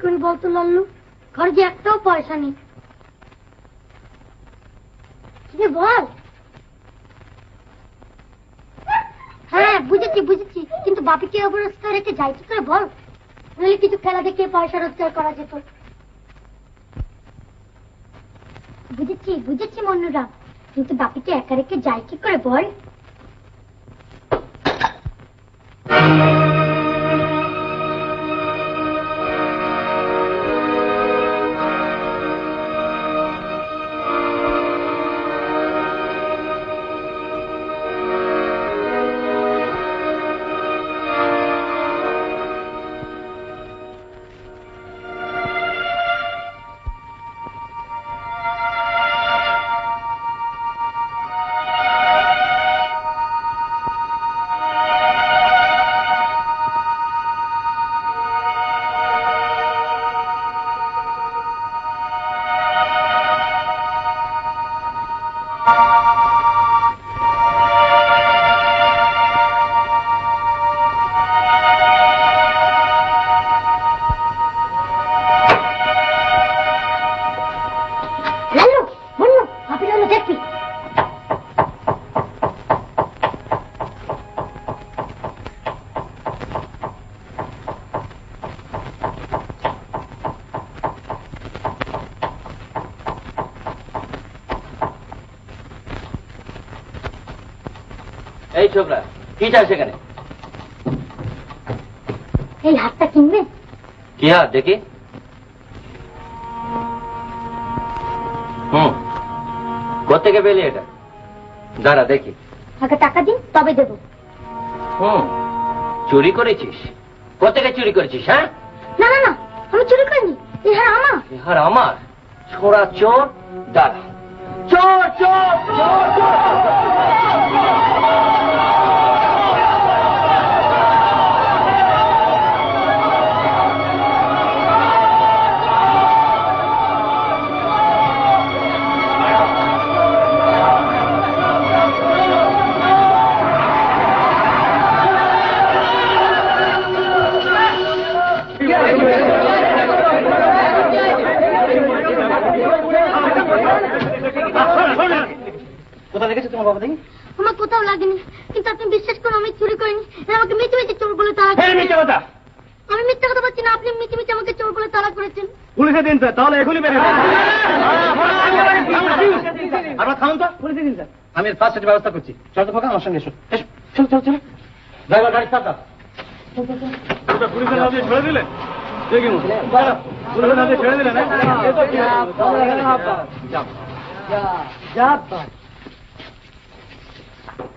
করি বলতো লাল্লু? ঘরে যে একটাও পয়সা নেই। বল। হ্যাঁ বুঝেছি বুঝেছি, কিন্তু বাপিকে অবরোধ রেখে যাই কি করে বল? নইলে কিছু খেলা দেখিয়ে পয়সা রোজগার করা যেত। বুঝেছি বুঝেছি মন্নুরা, কিন্তু বাপিকে একা রেখে যাই কি করে বল? এই ছোকরা, কি চাই সেখানে? এই হাতটা কিনবে? কি হাত দেখি? কোথেকে পেলি এটা? দাঁড়া দেখি। আগে টাকা দিন তবে দেব। চুরি করেছিস? কোথেকে চুরি করেছিস? হ্যাঁ না না না, আমি চুরি করিনি, এই হার আমার। এই হার আমার? ছোড়া চোর! দাঁড়া। চোর চোর চোর চোর! কোথা লেগেছে তোমার বাবা দেখি? আমার কোথাও লাগেনি, কিন্তু আপনি বিশ্বাস করুন আমি চুরি করিনি। আমাকে মিথ্যে মিথ্যে চোর বলে তাড়া করেছেন। মিথ্যে কথা? আমি মিথ্যে কথা বলছি না, আপনি মিথ্যে মিথ্যে আমাকে চোর বলে তাড়া করেছেন। পুলিশে দিন স্যার, তাহলে এখনই বেরিয়ে আপনার থামুন তো। পুলিশে দিন স্যার, আমি এর ফার্স্ট এড ব্যবস্থা করছি। চল তো ফাঁকা, আমার সঙ্গে এসো। চলো চলো চলো, ড্রাইভার গাড়ি স্টার্ট দাও। পুলিশের হাতে ছেড়ে দিলে পুলিশের হাতে ছেড়ে দিলে না?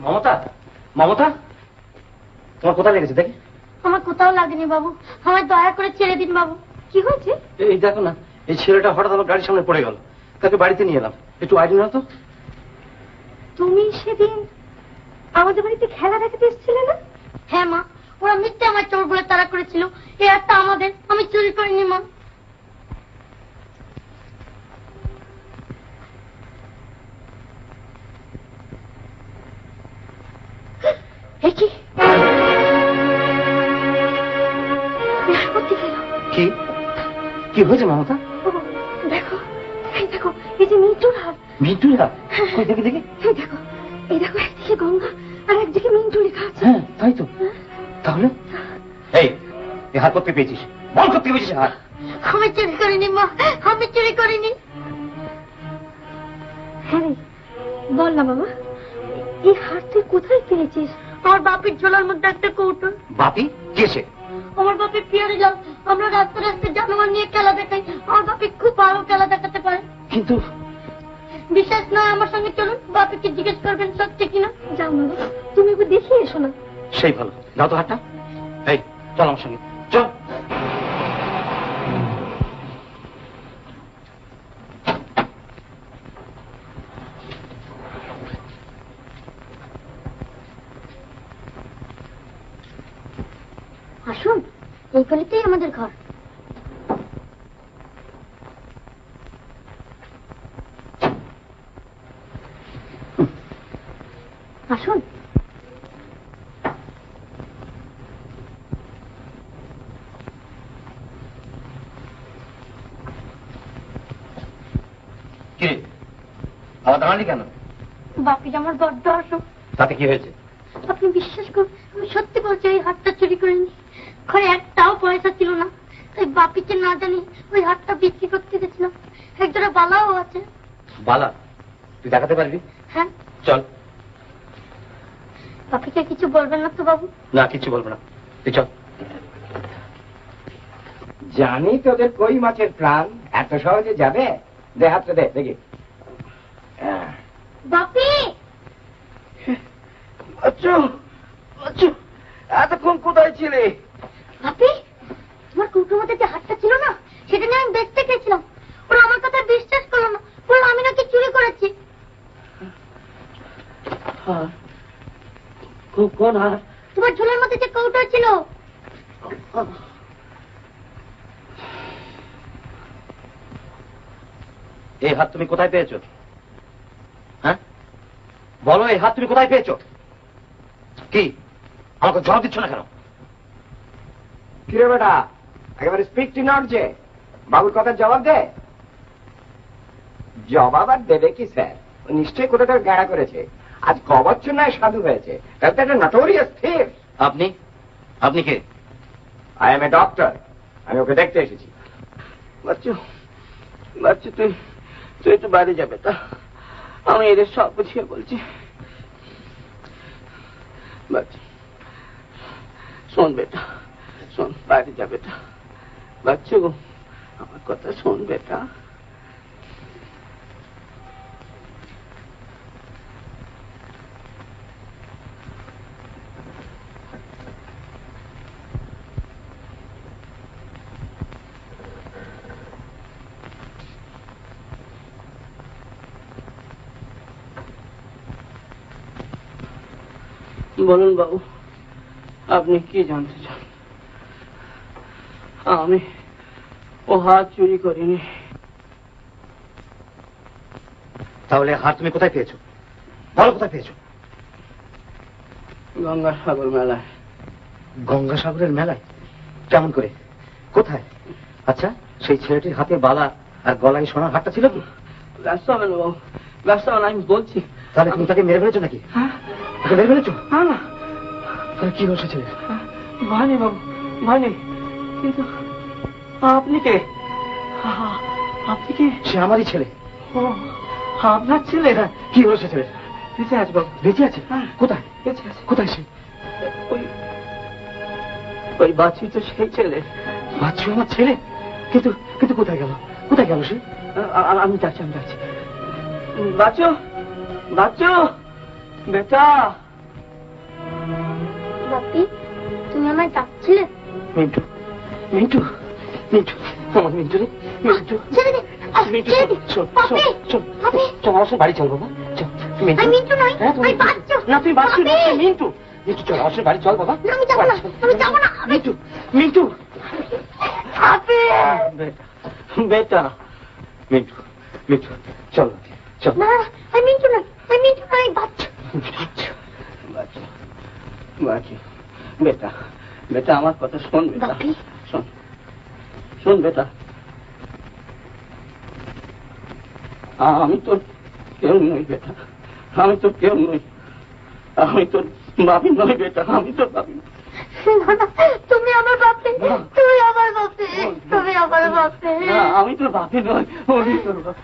মমতা, মমতা তোমার কোথায় লেগেছে দেখি? আমার কোথাও লাগেনি বাবু, আমার দয়া করে ছেড়ে দিন বাবু। কি হয়েছে? এই দেখো না, এই ছেলেটা হঠাৎ আমার গাড়ির সামনে পড়ে গেল, তাকে বাড়িতে নিয়ে এলাম। একটু আইডিয়া নাও তো। তুমি সেদিন আমাদের বাড়িতে খেলা দেখাতে এসেছিলে না? হ্যাঁ মা, ওরা মিথ্যে আমার চোর বলে তাড়া করেছিল। এই হাতটা আমাদের, আমি চুরি করিনি মা। কি কি হয়েছে মমতা? দেখো এই দেখো, এই যে মিন্টুর হাত। মিন্টুর হাত? কই দেখি দেখি। এই দেখো, এই দেখো, একদিকে গঙ্গা আর একদিকে মিন্টু লেখা আছে। হ্যাঁ তাই তো। তাহলে এই হাত করতে পেয়েছিস? বল করতে পেয়েছিস হাত? আমি চুরি করিনি মা, আমি চুরি করিনি। হ্যাঁ রে বল না বাবা, এই হাত তুই কোথায় পেয়েছিস? আমার বাপের ঝোলার মধ্যে একটা কৌটো। বাপি কেসে? আমার বাপের পিয়ারে যাও, আমরা রাস্তা রাস্তায় জানোয়ার নিয়ে খেলা দেখাই। আমার বাপি খুব ভালো খেলা দেখাতে পারে। কিন্তু বিশ্বাস নয় আমার সঙ্গে চলুন, বাপিকে জিজ্ঞেস করবেন সত্যি কিনা। যাও না তুমি একটু দেখিয়ে এসো না। সেই ভালো, দাও তো হাতটা। এই চল আমার সঙ্গে চল। আসুন, এই গলিতেই আমাদের ঘর। আসুন। জানি কেন? বাপি আমার বড্ড অসুখ। তাতে কি হয়েছে? আপনি বিশ্বাস করুন, আমি সত্যি বলছি ওই হাতটা চুরি করিনি। ঘরে একটাও পয়সা ছিল না, তাই বাপিকে না জানি ওই হাতটা বিক্রি করতে গেছিলাম। একজোড়া বালাও আছে। বালা? তুই দেখাতে পারবি? হ্যাঁ। চল। বাপিকে কিছু বলবেন না তো বাবু? না, কিছু বলবো না, তুই চল। জানি তোদের কই মাছের প্রাণ, এত সহজে যাবে? দে হাতটা দে দেখি। বাপি! আচ্ছা আচ্ছা, এতক্ষণ কোথায় ছিলে? বাপি, তোমার কৌটোর মধ্যে যে হাতটা ছিল না, সেটা নিয়ে আমি দেখতে গেছিলাম। ওরা আমার কথা বিশ্বাস করলো না, বললো আমি নাকি চুরি করেছি। কোন হাত? তোমার ঝোলের মধ্যে যে কৌটো ছিল। এই হাত তুমি কোথায় পেয়েছো? হ্যাঁ বলো, এই হাত তুমি কোথায় পেয়েছো? কি আমাকে জবাব দিচ্ছ না কেন? কিরে বেটা, একেবারে স্পিকটি নট যে, বাবুর কথা জবাব দে। জবাব আর দেবে কি স্যার? ও নিশ্চয়ই কোথাও গেড়া করেছে, আজ কবচ্ছর নয় সাধু হয়েছে। তাহলে তো একটা নটোরিয়াস থিফ। আপনি আপনি কে? আই এম এ ডক্টর, আমি ওকে দেখতে এসেছি। বাচ্চু বাচ্চু, তুই তুই একটু বাইরে যাবে তা, আমি এদের সব বুঝিয়ে বলছি। বাচ্চু শোন বেটা, শোন, বাইরে যাবে তা। বাচ্চু আমার কথা শোন বেটা। বলুন বাবু, আপনি কি জানতে চান? আমি ও হাত চুরি করিনি। তাহলে হাত তুমি কোথায় পেয়েছো? বলো কোথায় পেয়েছো? গঙ্গাসাগর মেলায়। গঙ্গাসাগরের মেলায়? কেমন করে, কোথায়? আচ্ছা, সেই ছেলেটির হাতে বালা আর গলায় সোনার হাতটা ছিল কি? ব্যস্ত হবে না বাবু, ব্যস্ত হবে না, আমি বলছি। তাহলে তুমি তাকে মেরে ফেলেছো নাকি? হ্যাঁ, তাকে মেরে ফেলেছো? না না, তাহলে কি হয়েছে ছেলে? ভানি বাবু, ভানি। কিন্তু আপনি কে? আপনি কে? সে আমারই ছেলে। ও, আপনার ছেলে? হ্যাঁ, কি হয়েছে ছেলে? বেঁচে আছে বাবু। বেঁচে আছে? হ্যাঁ। কোথায়? বেঁচে আছে। কোথায় সে? ওই ওই বাচ্চু তো সেই ছেলে। বাচ্চু আমার ছেলে? কিন্তু কিন্তু কোথায় গেল? কোথায় গেল সে? আমি যাচ্ছি, আমি যাচ্ছি। বাচ্চু, বাচ্চু বেটা। বাপি, তুমি আমায় ডাকছিলে? মিন্টু, মিন্টু, মিন্টু, আমার মিন্টু রে, মিন্টু। ছেড়ে দে, মিন্টু, ছেড়ে দে। শোন, বাপি, শোন, শোন, বাপি। চল আমার সাথে বাড়ি চল বাবা, চল। মিন্টু, আমি মিন্টু নই, হ্যাঁ, তুমি আমি মিন্টু। বাচ্চু। না, তুই বাচ্চু না, বাপি। তুই মিন্টু। মিন্টু, চল আমার সাথে বাড়ি চল বাবা। না, আমি যাবো না, আমি যাবো না। মিন্টু, মিন্টু। বাপি। বেটা, বেটা। মিন্টু, মিন্টু, চল, চল। না, আমি মিন্টু নই, আমি মিন্টু নই, বাচ্চু। বাচ্চু। বাচ্চু, বাচ্চু বেটা, বেটা আমার কথা শোন বেটা। বাপি। শোন, শোন বেটা, আমি তোর কেউ নই বেটা, আমি তোর কেউ নই, আমি তোর বাপি নই বেটা, আমি তোর বাপি নই। না, না, তুমি আমার বাপি, তুমি আমার বাপি, তুমি আমার বাপি। না, আমি তোর বাপি নই, আমি তোর বাপি।